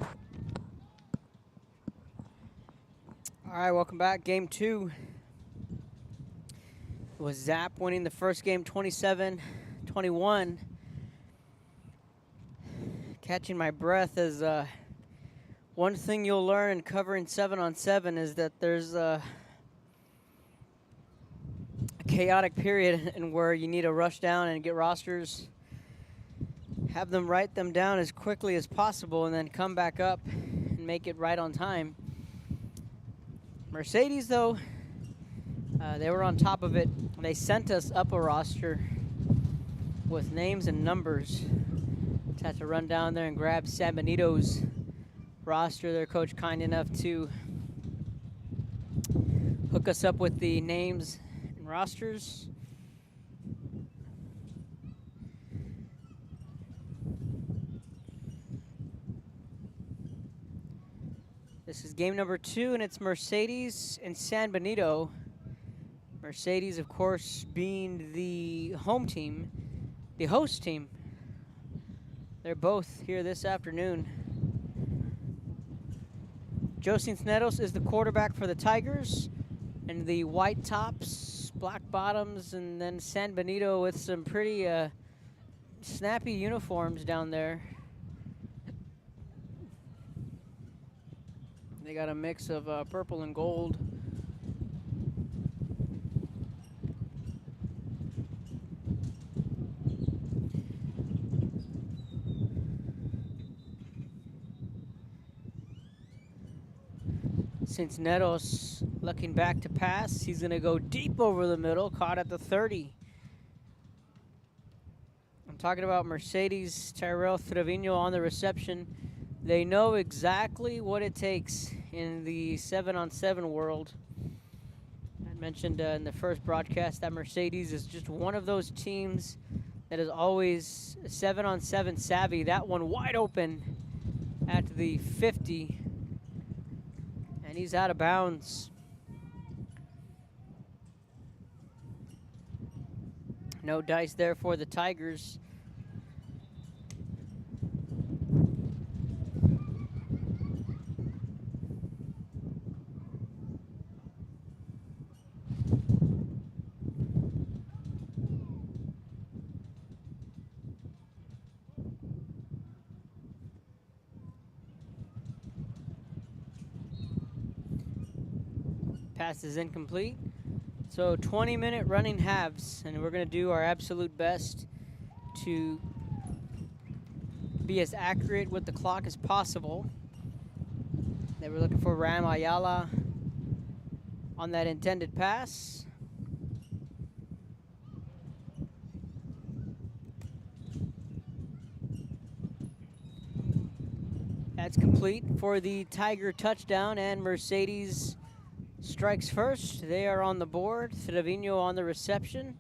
All right, welcome back. Game 2. It was Zap winning the first game 27-21. Catching my breath as one thing you'll learn in covering 7-on-7 is that there's a chaotic period in where you need to rush down and get rosters, have them write them down as quickly as possible, and then come back up and make it right on time. Mercedes, though, they were on top of it. They sent us up a roster with names and numbers. Just had to run down there and grab San Benito's roster. Their coach kind enough to hook us up with the names and rosters. This is game number 2, and it's Mercedes and San Benito. Mercedes, of course, being the home team, the host team. They're both here this afternoon. Josine Snedos is the quarterback for the Tigers, and the white tops, black bottoms, and then San Benito with some pretty snappy uniforms down there. They got a mix of purple and gold. Cisneros looking back to pass. He's going to go deep over the middle, caught at the 30. I'm talking about Mercedes Tyrell Trevino on the reception. They know exactly what it takes in the 7-on-7 world. I mentioned in the first broadcast that Mercedes is just one of those teams that is always 7-on-7 savvy. That one wide open at the 50. And he's out of bounds. No dice there for the Tigers. Pass is incomplete. So 20-minute running halves, and we're going to do our absolute best to be as accurate with the clock as possible. They were looking for Ram Ayala on that intended pass. That's complete for the Tiger touchdown, and Mercedes strikes first. They are on the board. Trevino on the reception.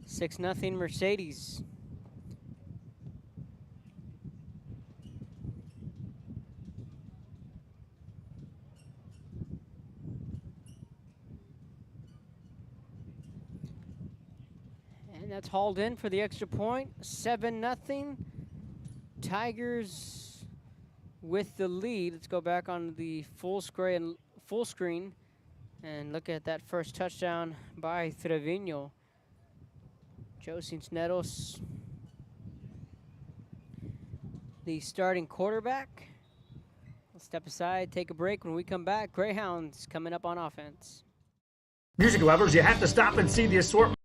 Six nothing Mercedes. That's hauled in for the extra point. 7-0. Tigers with the lead. Let's go back on the full screen and look at that first touchdown by Trevino. Josine Snedos, the starting quarterback. We'll step aside, take a break. When we come back, Greyhounds coming up on offense. Music lovers, you have to stop and see the assortment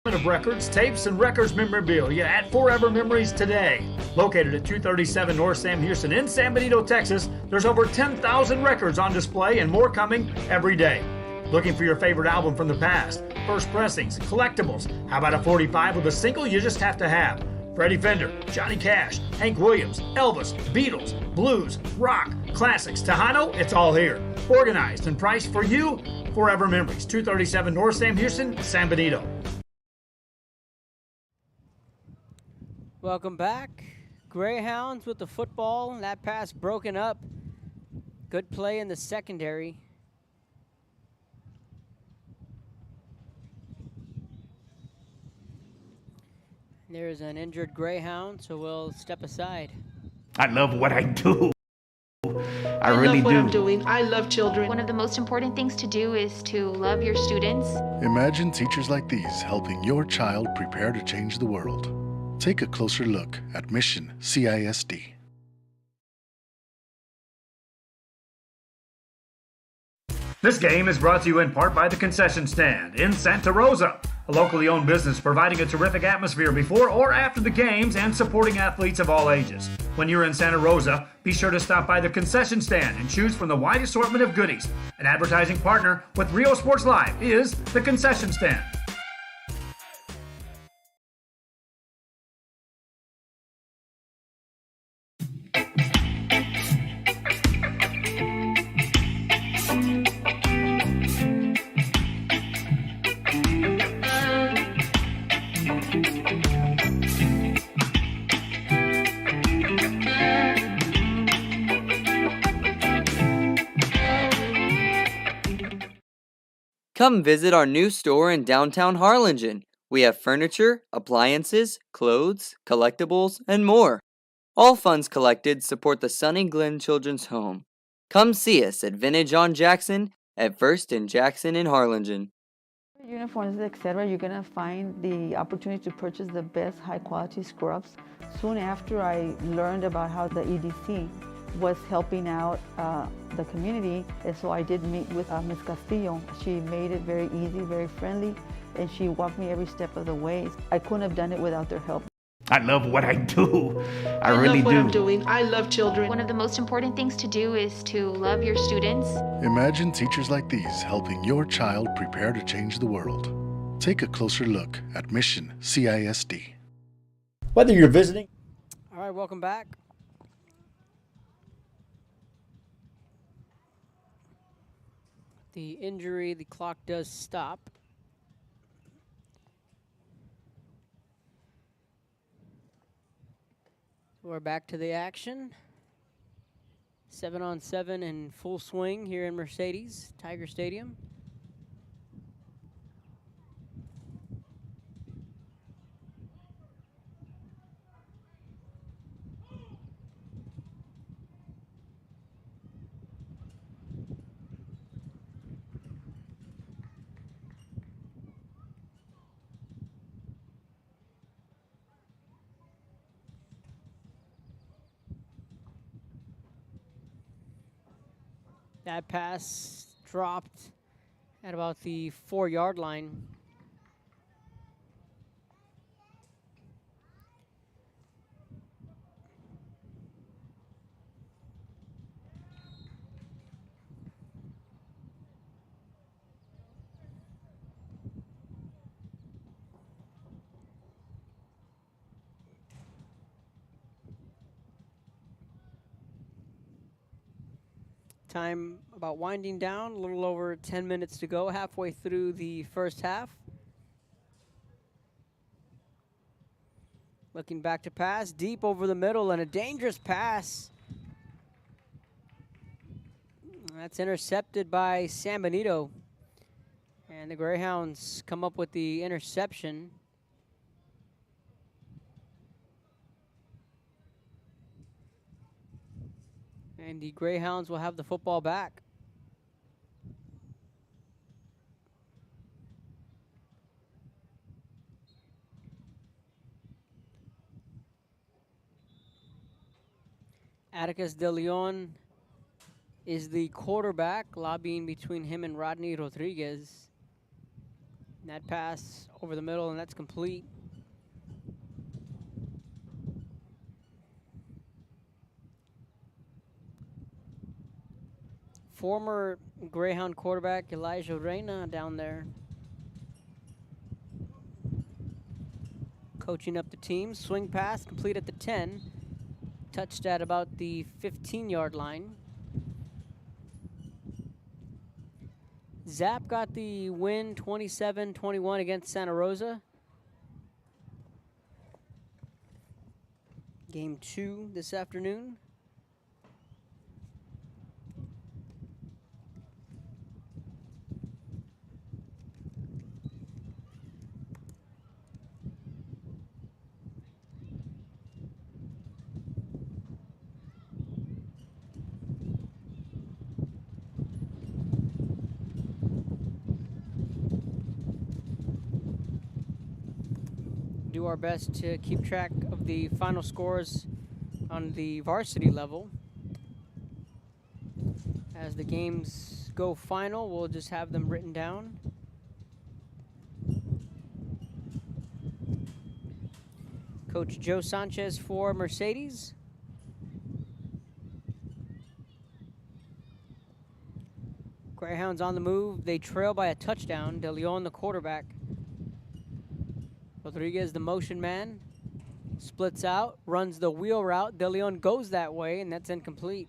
of records, tapes, and records memorabilia at Forever Memories today. Located at 237 North Sam Houston in San Benito, Texas, there's over 10,000 records on display and more coming every day. Looking for your favorite album from the past, first pressings, collectibles? How about a 45 with a single you just have to have? Freddie Fender, Johnny Cash, Hank Williams, Elvis, Beatles, blues, rock, classics, Tejano, it's all here. Organized and priced for you. Forever Memories, 237 North Sam Houston, San Benito. Welcome back. Greyhounds with the football. That pass broken up. Good play in the secondary. There's an injured Greyhound, so we'll step aside. I love what I do. I really love what do. I'm doing. I love children. One of the most important things to do is to love your students. Imagine teachers like these helping your child prepare to change the world. Take a closer look at Mission CISD. This game is brought to you in part by the Concession Stand in Santa Rosa, a locally owned business providing a terrific atmosphere before or after the games and supporting athletes of all ages. When you're in Santa Rosa, be sure to stop by the Concession Stand and choose from the wide assortment of goodies. An advertising partner with Rio Sports Live is the Concession Stand. Come visit our new store in downtown Harlingen. We have furniture, appliances, clothes, collectibles, and more. All funds collected support the Sunny Glen Children's Home. Come see us at Vintage on Jackson at First and Jackson in Harlingen. Uniforms, etc., you're going to find the opportunity to purchase the best high-quality scrubs. Soon after I learned about how the EDC was helping out the community, and so I did meet with Ms. Castillo. She made it very easy, very friendly, and she walked me every step of the way. I couldn't have done it without their help. I love what I do. I really love what do. I'm doing. I love children. One of the most important things to do is to love your students. Imagine teachers like these helping your child prepare to change the world. Take a closer look at Mission CISD. Whether you're visiting. All right, welcome back. The injury, the clock does stop. We're back to the action. 7-on-7 in full swing here in Mercedes, Tiger Stadium. That pass dropped at about the 4-yard line. Time about winding down, a little over 10 minutes to go, halfway through the first half. Looking back to pass, deep over the middle, and a dangerous pass. That's intercepted by San Benito. And the Greyhounds come up with the interception. And the Greyhounds will have the football back. Atticus De Leon is the quarterback, lobbying between him and Rodney Rodriguez. And that pass over the middle, and that's complete. Former Greyhound quarterback Elijah Reyna down there coaching up the team. Swing pass complete at the 10. Touched at about the 15-yard line. Zap got the win 27-21 against Santa Rosa. Game 2 this afternoon. Do our best to keep track of the final scores on the varsity level. As the games go final, we'll just have them written down. Coach Joe Sanchez for Mercedes. Greyhounds on the move. They trail by a touchdown. De Leon, the quarterback. Rodriguez, the motion man, splits out, runs the wheel route. De Leon goes that way, and that's incomplete.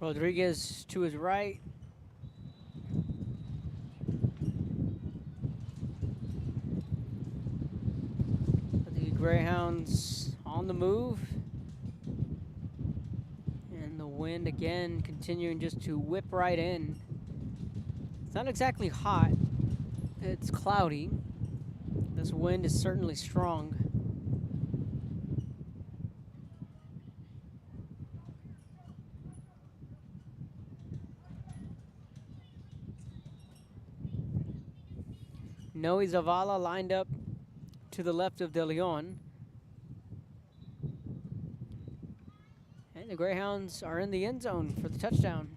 Rodriguez to his right. The Greyhounds on the move. And the wind again continuing just to whip right in. It's not exactly hot. It's cloudy. This wind is certainly strong. Noe Zavala lined up to the left of De Leon. And the Greyhounds are in the end zone for the touchdown.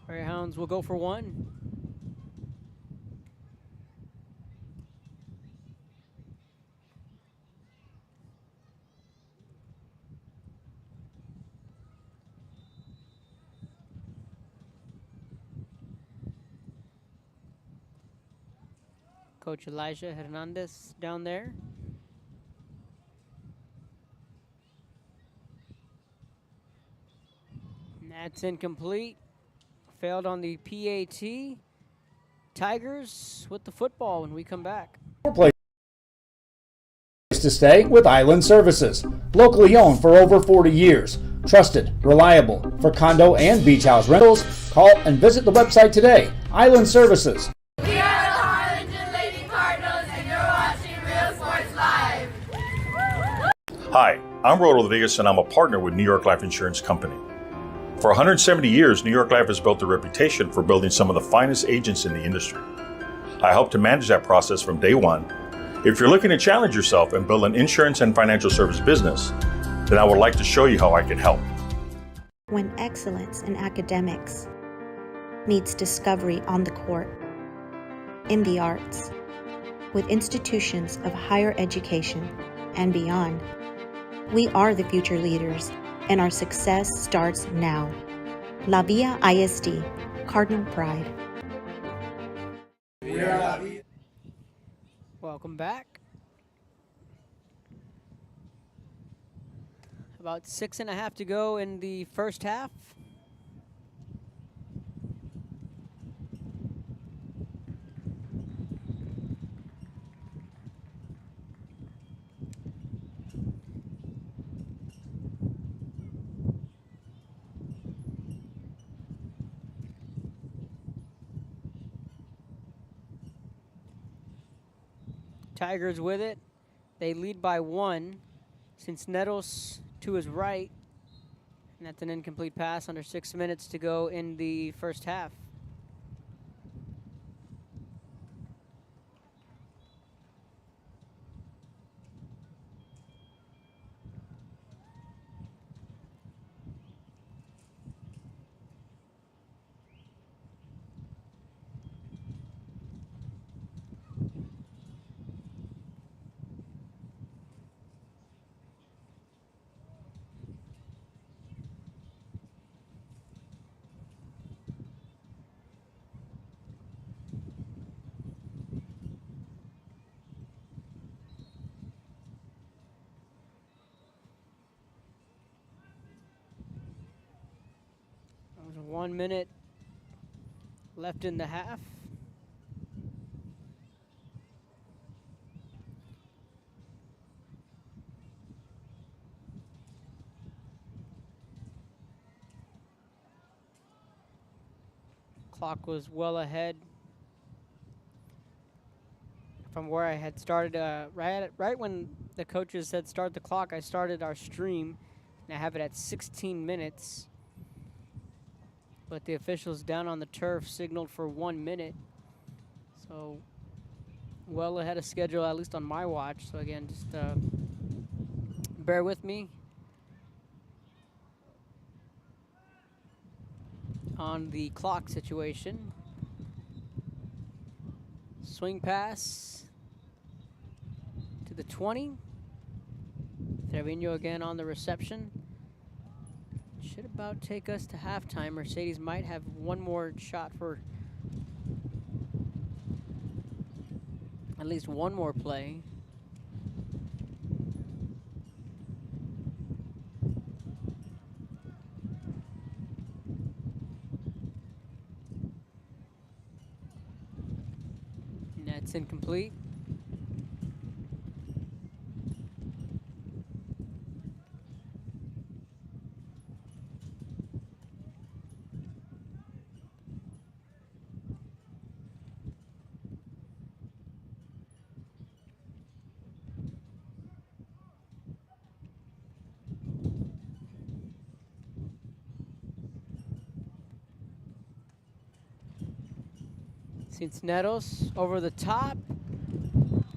Greyhounds will go for one. Coach Elijah Hernandez down there. And that's incomplete. Failed on the PAT. Tigers with the football when we come back. Place to stay with Island Services. Locally owned for over 40 years. Trusted, reliable for condo and beach house rentals. Call and visit the website today. Island Services. We are the Harlingen Lady Cardinals, and you're watching Real Sports Live. Hi, I'm Ro Rodriguez, and I'm a partner with New York Life Insurance Company. For 170 years, New York Life has built a reputation for building some of the finest agents in the industry. I help to manage that process from day one. If you're looking to challenge yourself and build an insurance and financial service business, then I would like to show you how I can help. When excellence in academics meets discovery on the court, in the arts, with institutions of higher education and beyond, we are the future leaders, and our success starts now. La Via ISD, Cardinal Pride. Welcome back. About 6.5 to go in the first half. Tigers with it. They lead by 1. Cisneros to his right. And that's an incomplete pass under 6 minutes to go in the first half. 1 minute left in the half. Clock was well ahead from where I had started. Right when the coaches said start the clock, I started our stream, and I have it at 16 minutes. But the officials down on the turf signaled for 1 minute. So well ahead of schedule, at least on my watch. So again, just bear with me on the clock situation. Swing pass to the 20. Trevino again on the reception. Should about take us to halftime. Mercedes might have one more shot for at least one more play. And that's incomplete. Cisneros over the top,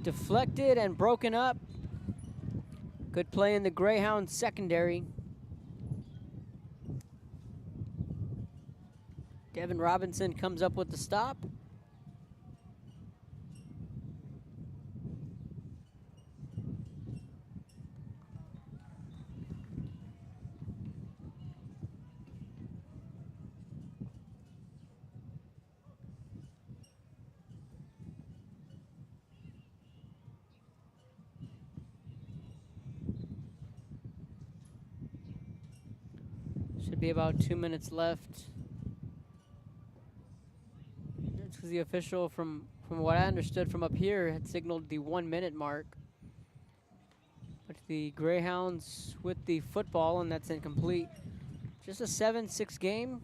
deflected and broken up. Good play in the Greyhound secondary. Devin Robinson comes up with the stop. Should be about 2 minutes left. That's because the official, from what I understood from up here, had signaled the 1 minute mark. But the Greyhounds with the football, and that's incomplete. Just a 7-6 game.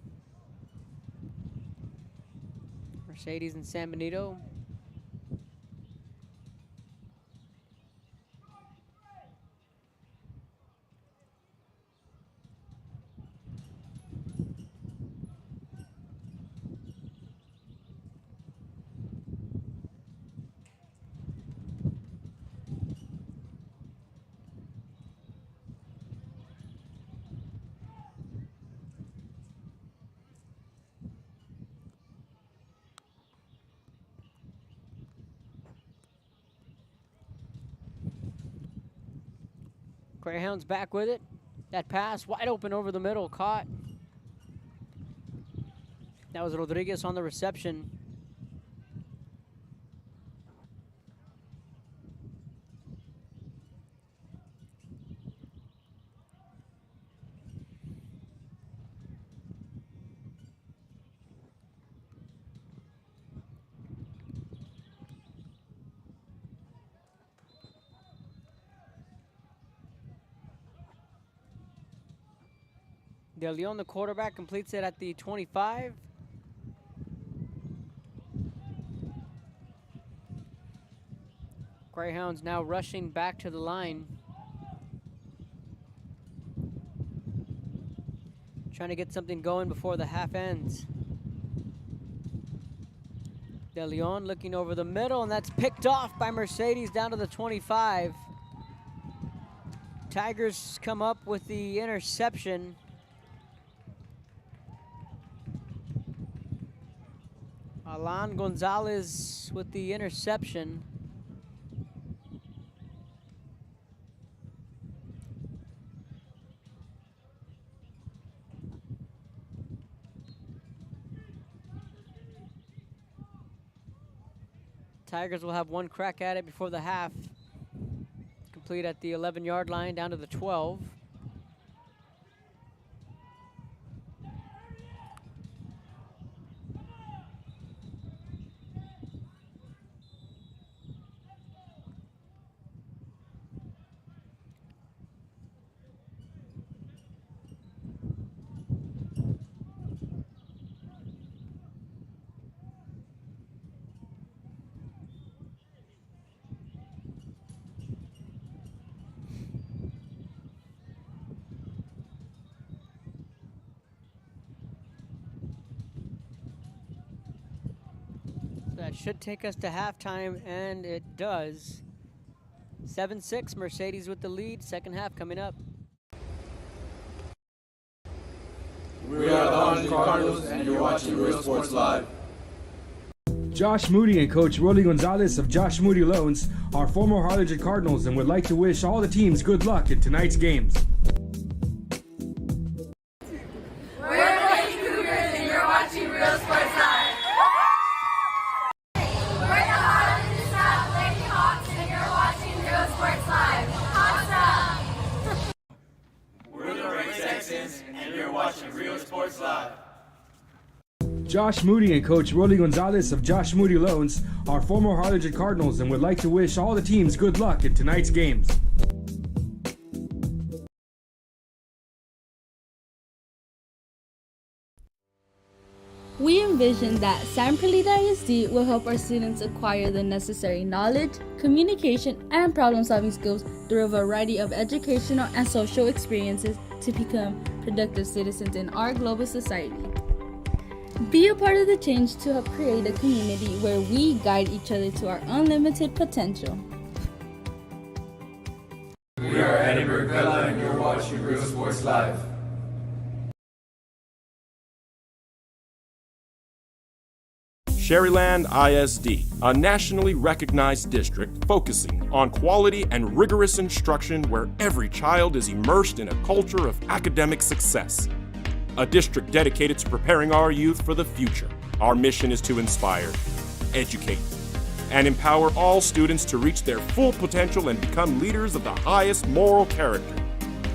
Mercedes and San Benito. Greyhounds back with it. That pass wide open over the middle, caught. That was Rodriguez on the reception. De Leon, the quarterback, completes it at the 25. Greyhounds now rushing back to the line. Trying to get something going before the half ends. De Leon looking over the middle, and that's picked off by Mercedes down to the 25. Tigers come up with the interception. Alan Gonzalez with the interception. Tigers will have one crack at it before the half. Complete at the 11-yard line down to the 12. That should take us to halftime, and it does. 7-6, Mercedes with the lead. Second half coming up. We are the Harlingen Cardinals, and you're watching Real Sports Live. Josh Moody and Coach Rolly Gonzalez of Josh Moody Loans are former Harlingen Cardinals and would like to wish all the teams good luck in tonight's games. We're the Lady Cougars, and you're watching Real Sports Live. We're the Harlingen South Lady Hawks, and you're watching Real Sports Live. Awesome! We're the Ray Texans, and you're watching Real Sports Live. Josh Moody and Coach Rolly Gonzalez of Josh Moody Loans are former Harlingen Cardinals and would like to wish all the teams good luck in tonight's games. We envision that San Perlita ISD will help our students acquire the necessary knowledge, communication, and problem-solving skills through a variety of educational and social experiences to become productive citizens in our global society. Be a part of the change to help create a community where we guide each other to our unlimited potential. We are Edinburgh Bella, and you're watching Real Sports Live. Sherryland ISD, a nationally recognized district focusing on quality and rigorous instruction where every child is immersed in a culture of academic success. A district dedicated to preparing our youth for the future. Our mission is to inspire, educate, and empower all students to reach their full potential and become leaders of the highest moral character.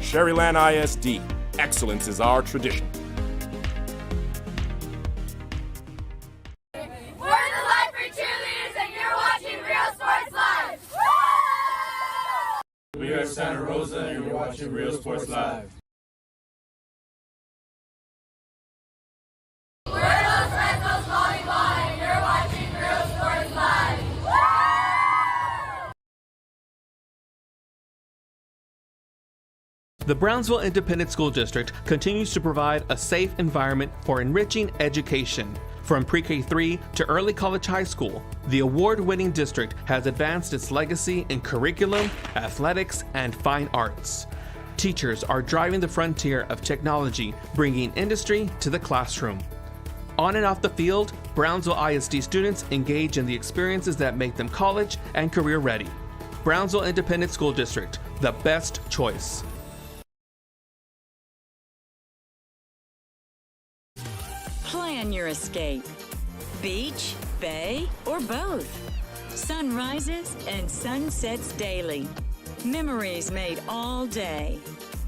Sherryland ISD, excellence is our tradition. We're the Lifer Cheerleaders, and you're watching Real Sports Live. We are Santa Rosa, and you're watching Real Sports Live. The Brownsville Independent School District continues to provide a safe environment for enriching education. From pre-K3 to early college high school, the award-winning district has advanced its legacy in curriculum, athletics, and fine arts. Teachers are driving the frontier of technology, bringing industry to the classroom. On and off the field, Brownsville ISD students engage in the experiences that make them college and career ready. Brownsville Independent School District, the best choice. Plan your escape. Beach, bay, or both. Sunrises and sunsets daily. Memories made all day.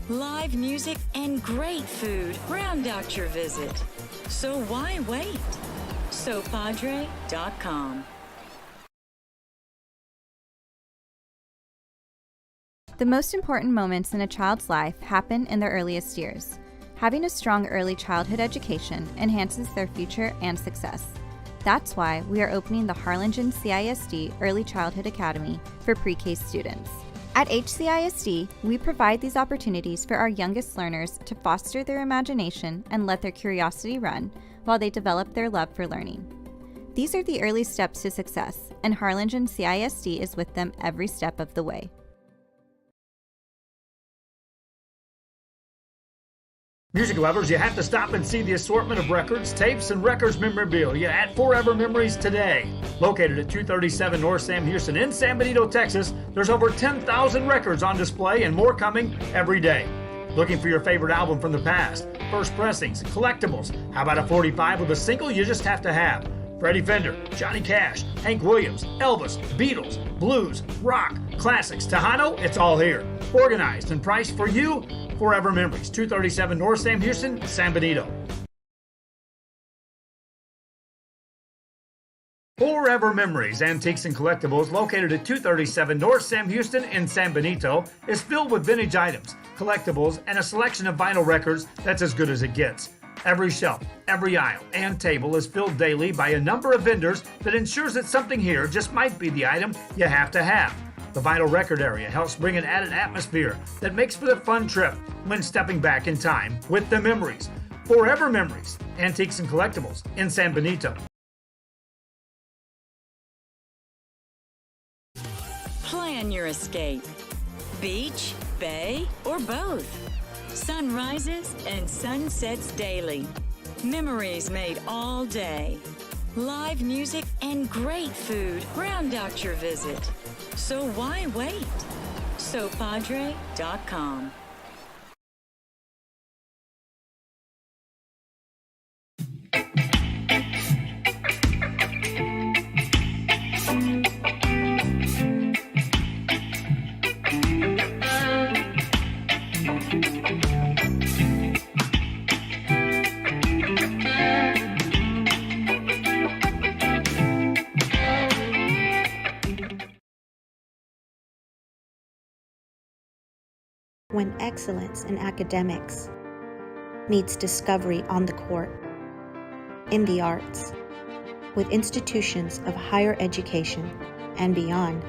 Live music and great food round out your visit. So why wait? SoPadre.com. The most important moments in a child's life happen in their earliest years. Having a strong early childhood education enhances their future and success. That's why we are opening the Harlingen CISD Early Childhood Academy for pre-K students. At HCISD, we provide these opportunities for our youngest learners to foster their imagination and let their curiosity run while they develop their love for learning. These are the early steps to success, and Harlingen CISD is with them every step of the way. Music lovers, you have to stop and see the assortment of records, tapes, and records memorabilia at Forever Memories today. Located at 237 North Sam Houston in San Benito, Texas, there's over 10,000 records on display and more coming every day. Looking for your favorite album from the past, first pressings, collectibles. How about a 45 with a single you just have to have? Freddie Fender, Johnny Cash, Hank Williams, Elvis, Beatles, blues, rock, classics, Tejano, it's all here. Organized and priced for you. Forever Memories, 237 North Sam Houston, San Benito. Forever Memories, Antiques and Collectibles, located at 237 North Sam Houston in San Benito, is filled with vintage items, collectibles, and a selection of vinyl records that's as good as it gets. Every shelf, every aisle, and table is filled daily by a number of vendors that ensures that something here just might be the item you have to have. The vinyl record area helps bring an added atmosphere that makes for the fun trip when stepping back in time with the memories. Forever Memories, Antiques and Collectibles in San Benito. your escape. Beach, bay, or both. Sunrises and sunsets daily. Memories made all day. Live music and great food round out your visit. So why wait? SoPadre.com. When excellence in academics meets discovery on the court, in the arts, with institutions of higher education and beyond,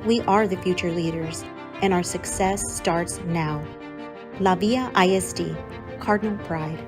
we are the future leaders, and our success starts now. La Villa ISD, Cardinal Pride.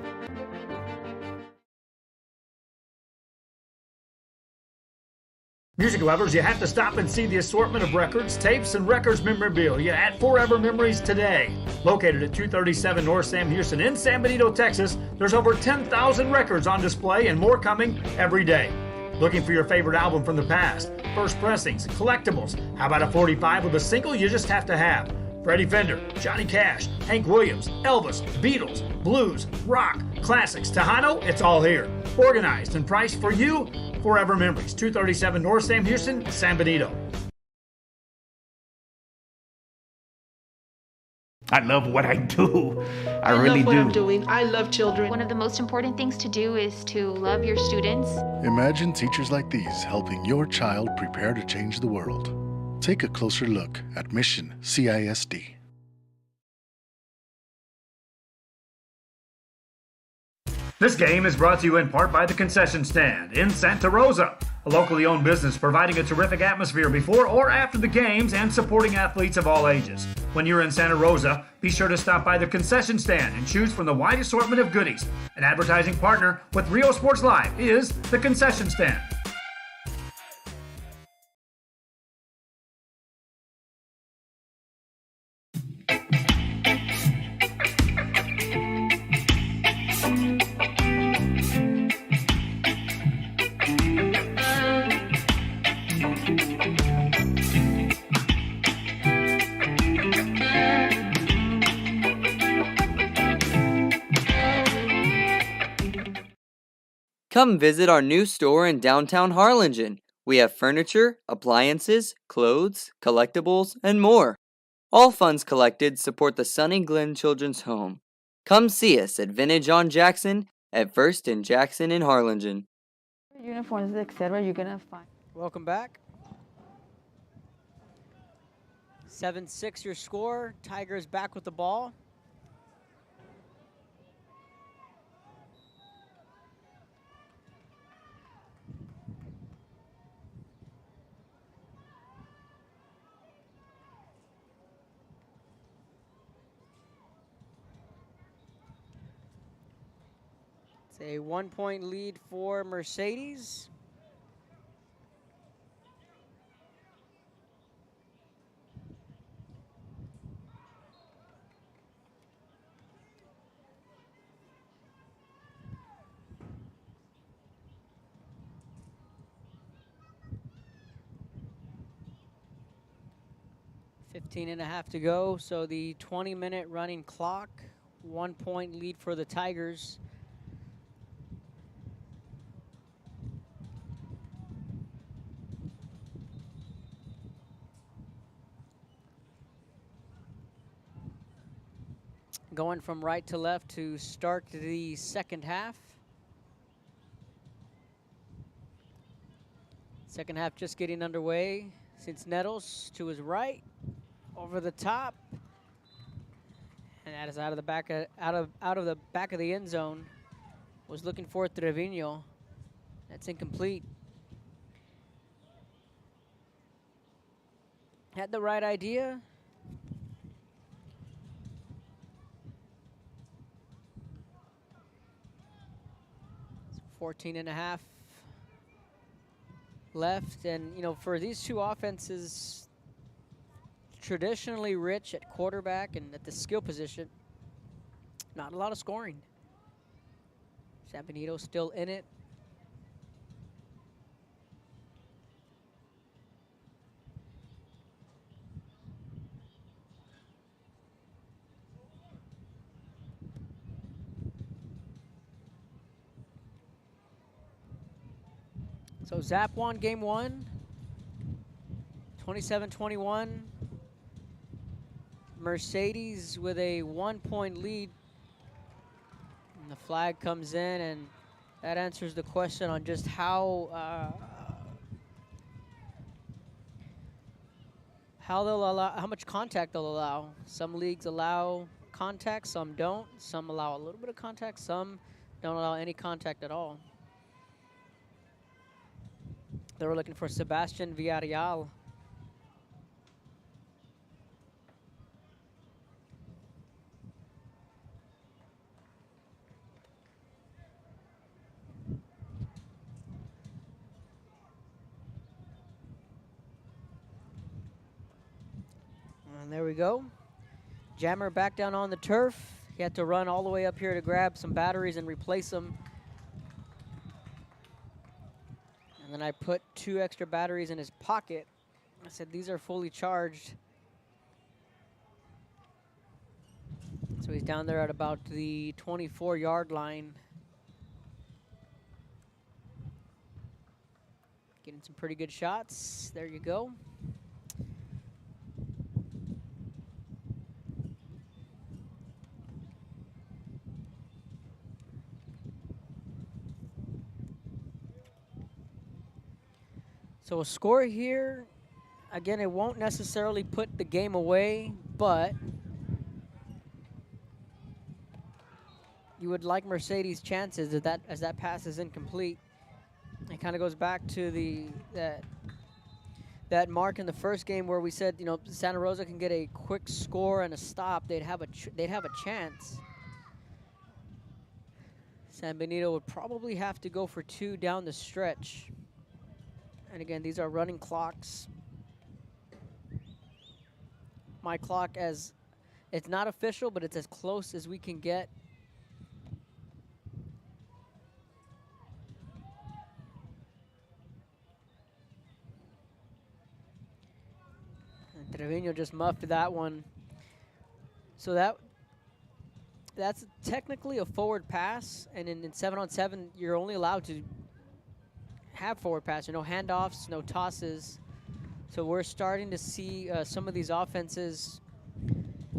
Music lovers, you have to stop and see the assortment of records, tapes, and records memorabilia at Forever Memories today. Located at 237 North Sam Houston in San Benito, Texas, there's over 10,000 records on display and more coming every day. Looking for your favorite album from the past, first pressings, collectibles? How about a 45 with a single you just have to have? Freddie Fender, Johnny Cash, Hank Williams, Elvis, Beatles, blues, rock, classics, Tejano, it's all here. Organized and priced for you. Forever Memories, 237 North Sam Houston, San Benito. I love what I do. I love really what do. I'm doing. I love children. One of the most important things to do is to love your students. Imagine teachers like these helping your child prepare to change the world. Take a closer look at Mission CISD. This game is brought to you in part by the Concession Stand in Santa Rosa, a locally owned business providing a terrific atmosphere before or after the games and supporting athletes of all ages. When you're in Santa Rosa, be sure to stop by the Concession Stand and choose from the wide assortment of goodies. An advertising partner with Rio Sports Live is the Concession Stand. Come visit our new store in downtown Harlingen. We have furniture, appliances, clothes, collectibles, and more. All funds collected support the Sunny Glen Children's Home. Come see us at Vintage on Jackson at First and Jackson in Harlingen. Uniforms, etc. You're gonna find. Welcome back. 7-6 your score. Tigers back with the ball. It's a 1-point lead for Mercedes. .5 to go, so the 20-minute running clock. 1-point lead for the Tigers. Going from right to left to start the second half. Second half just getting underway. Since Nettles to his right, over the top, and that is out of the back of the back of the end zone. Was looking for Trevino. That's incomplete. Had the right idea. It's 14.5 left, and you know, for these two offenses, traditionally rich at quarterback and at the skill position. Not a lot of scoring. San Benito still in it. So Zap won game 1, 27-21. Mercedes with a 1-point lead. And the flag comes in, and that answers the question on just how they'll allow, how much contact they'll allow. Some leagues allow contact, some don't. Some allow a little bit of contact, some don't allow any contact at all. They were looking for Sebastian Villarreal. And there we go. Jammer back down on the turf. He had to run all the way up here to grab some batteries and replace them. And then I put 2 extra batteries in his pocket. I said, these are fully charged. So he's down there at about the 24-yard line. Getting some pretty good shots. There you go. So a score here, again, it won't necessarily put the game away, but you would like Mercedes' chances as that pass is incomplete. It kind of goes back to that mark in the first game where we said, you know, Santa Rosa can get a quick score and a stop. They'd have a chance. San Benito would probably have to go for 2 down the stretch. And again, these are running clocks. My clock, as it's not official, but it's as close as we can get. And Trevino just muffed that one. So that's technically a forward pass, and in 7-on-7, you're only allowed to have forward pass, no handoffs, no tosses. So we're starting to see some of these offenses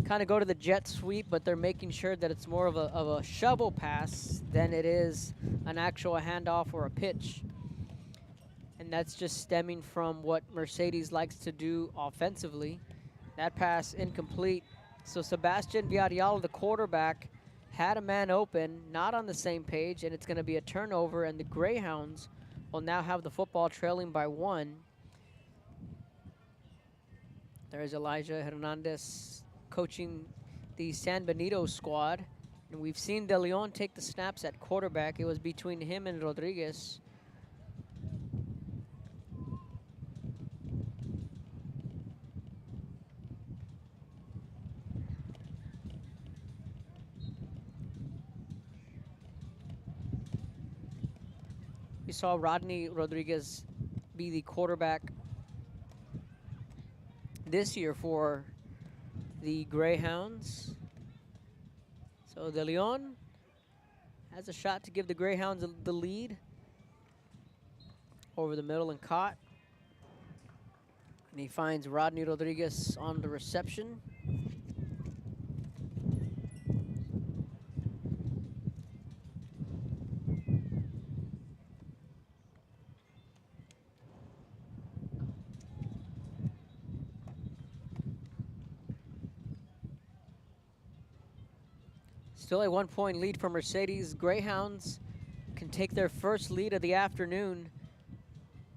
kind of go to the jet sweep, but they're making sure that it's more of a shovel pass than it is an actual handoff or a pitch. And that's just stemming from what Mercedes likes to do offensively. That pass incomplete. So Sebastian Villarreal, the quarterback, had a man open, not on the same page, and it's going to be a turnover, and the Greyhounds will now have the football trailing by 1. There's Elijah Hernandez coaching the San Benito squad. And we've seen De Leon take the snaps at quarterback. It was between him and Rodriguez. We saw Rodney Rodriguez be the quarterback this year for the Greyhounds. So De Leon has a shot to give the Greyhounds the lead. Over the middle and caught. And he finds Rodney Rodriguez on the reception. Still a 1-point lead for Mercedes. Greyhounds can take their first lead of the afternoon.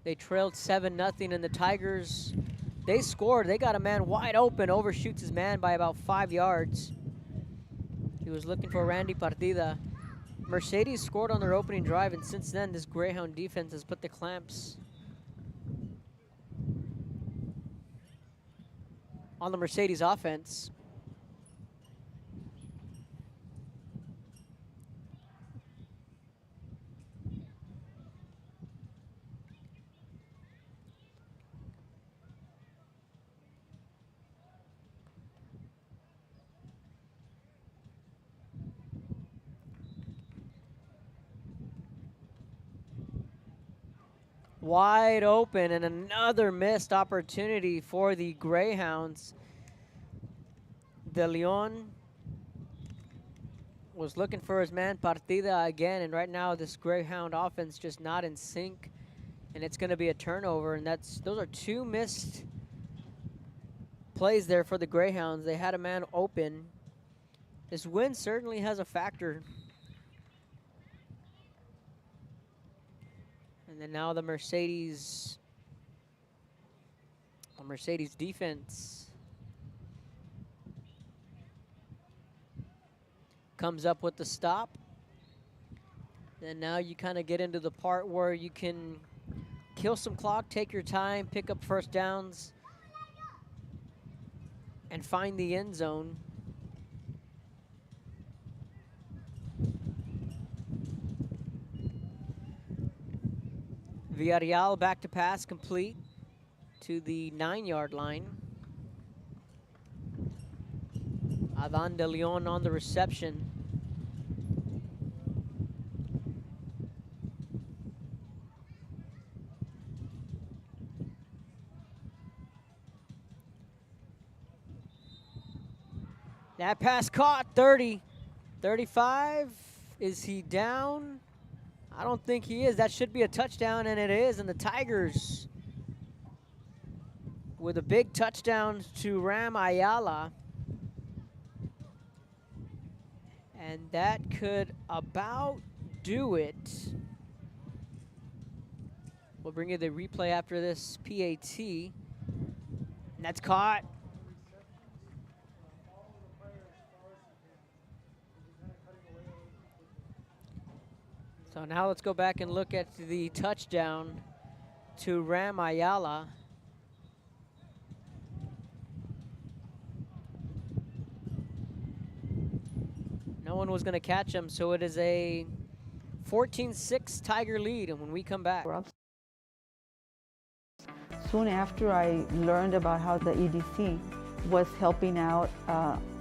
They trailed 7-0, and the Tigers, they scored. They got a man wide open, overshoots his man by about 5 yards. He was looking for Randy Partida. Mercedes scored on their opening drive, and since then, this Greyhound defense has put the clamps. on the Mercedes offense. Wide open, and another missed opportunity for the Greyhounds. De Leon was looking for his man Partida again, and right now this Greyhound offense just not in sync, and it's going to be a turnover, and those are two missed plays there for the Greyhounds. They had a man open. This win certainly has a factor. And then now the Mercedes defense comes up with the stop. And now you kind of get into the part where you can kill some clock, take your time, pick up first downs, and find the end zone. Villarreal back to pass, complete to the 9-yard line. Adán de Leon on the reception. That pass caught, 30, 35. Is he down? I don't think he is. That should be a touchdown, and it is. And the Tigers with a big touchdown to Ram Ayala. And that could about do it. We'll bring you the replay after this PAT. And that's caught. So now let's go back and look at the touchdown to Ram Ayala. No one was going to catch him, so it is a 14-6 Tiger lead. And when we come back, soon after I learned about how the EDC was helping out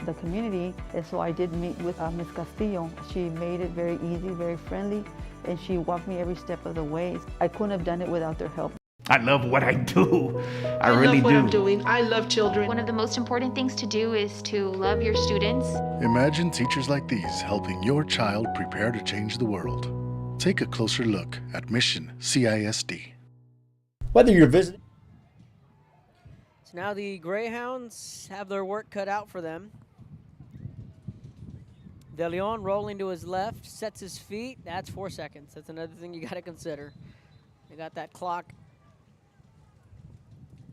the community, and so I did meet with Ms. Castillo. She made it very easy, very friendly, and she walked me every step of the way. I couldn't have done it without their help. I love what I do. I I really love what do. I'm doing. I love children. One of the most important things to do is to love your students. Imagine teachers like these helping your child prepare to change the world. Take a closer look at Mission CISD. Whether you're visiting. so now the Greyhounds have their work cut out for them. De Leon rolling to his left, sets his feet. That's 4 seconds. That's another thing you got to consider. They got that clock.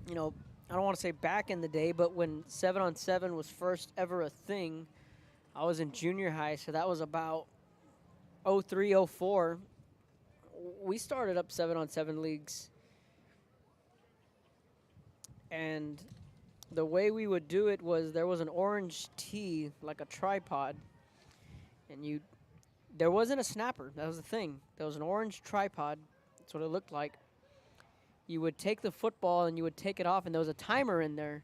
You know, I don't want to say back in the day, but when 7-on-7 was first ever a thing, I was in junior high, so that was about 03, 04. We started up 7-on-7 leagues. And the way we would do it was there was an orange tee, like a tripod, and there wasn't a snapper. That was the thing. There was an orange tripod. That's what it looked like. You would take the football and you would take it off, and there was a timer in there.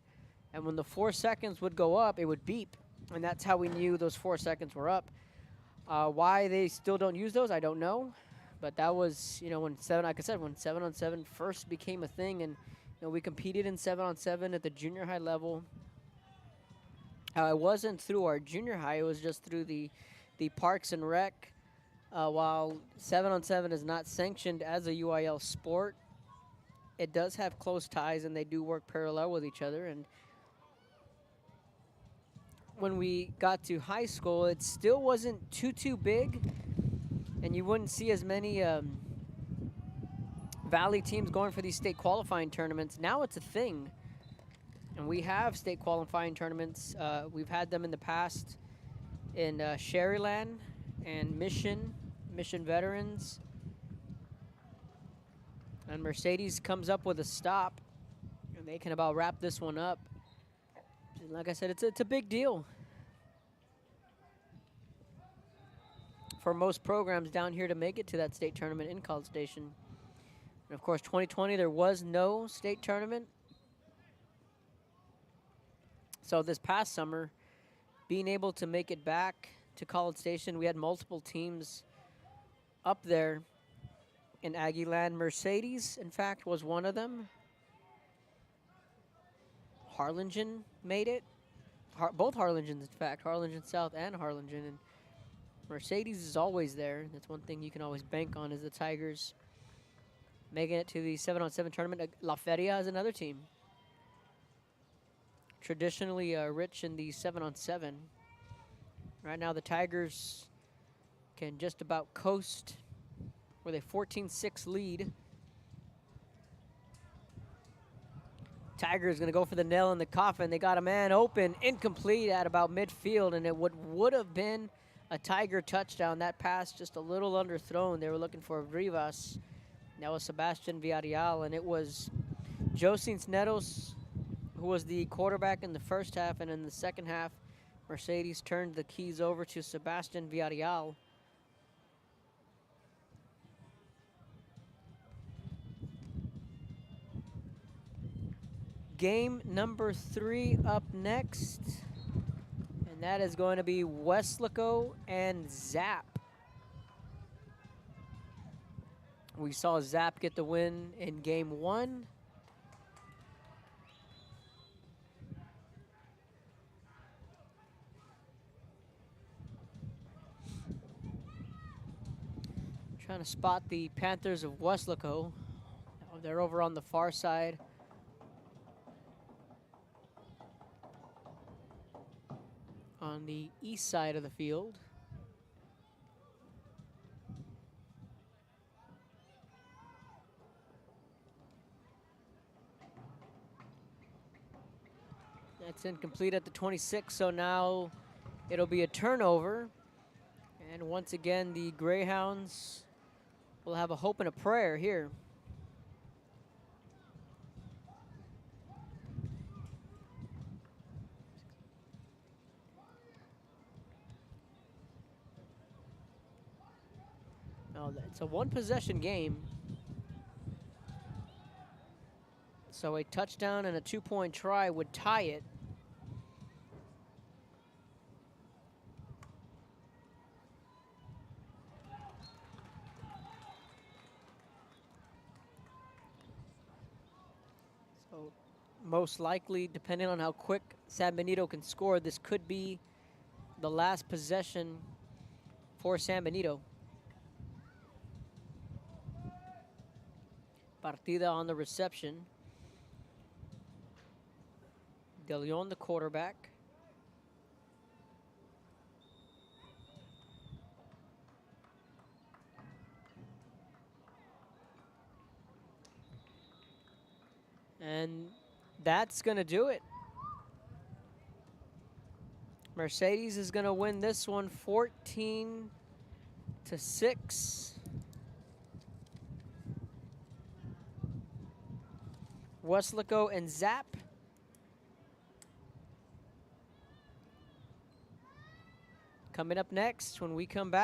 And when the 4 seconds would go up, it would beep. And that's how we knew those 4 seconds were up. Why they still don't use those, I don't know. But that was, when 7-on-7 first became a thing, and we competed in 7-on-7 at the junior high level. It wasn't through our junior high, it was just through the Parks and Rec. While 7-on-7 is not sanctioned as a UIL sport, it does have close ties, and they do work parallel with each other. And when we got to high school, it still wasn't too big, and you wouldn't see as many Valley teams going for these state qualifying tournaments. Now it's a thing, and we have state qualifying tournaments. We've had them in the past in Sherryland and Mission Veterans. And Mercedes comes up with a stop, and they can about wrap this one up. Like I said, it's a big deal for most programs down here to make it to that state tournament in College Station. And of course, 2020, there was no state tournament. So this past summer, being able to make it back to College Station, we had multiple teams up there in Aggieland. Mercedes, in fact, was one of them. Harlingen made it. Both Harlingens, in fact, Harlingen South and Harlingen. And Mercedes is always there. That's one thing you can always bank on is the Tigers making it to the 7-on-7 tournament. La Feria is another team. Traditionally rich in the 7-on-7. Right now the Tigers can just about coast with a 14-6 lead. Tigers going to go for the nail in the coffin. They got a man open, incomplete at about midfield, and it would have been a Tiger touchdown. That pass just a little underthrown. They were looking for Rivas. That was Sebastian Villarreal, and it was Josins Netos, who was the quarterback in the first half, and in the second half, Mercedes turned the keys over to Sebastian Villarreal. Game number 3 up next, and that is going to be Weslaco and Zap. We saw Zap get the win in game 1. Trying to spot the Panthers of Weslaco. They're over on the far side. On the east side of the field. That's incomplete at the 26, so now it'll be a turnover. And once again, the Greyhounds will have a hope and a prayer here. Now, it's a one-possession game. So a touchdown and a 2-point try would tie it. So most likely, depending on how quick San Benito can score, this could be the last possession for San Benito. Partida on the reception. De Leon, the quarterback. And that's going to do it. Mercedes is going to win this one 14-6. Weslaco and Zap. Coming up next when we come back.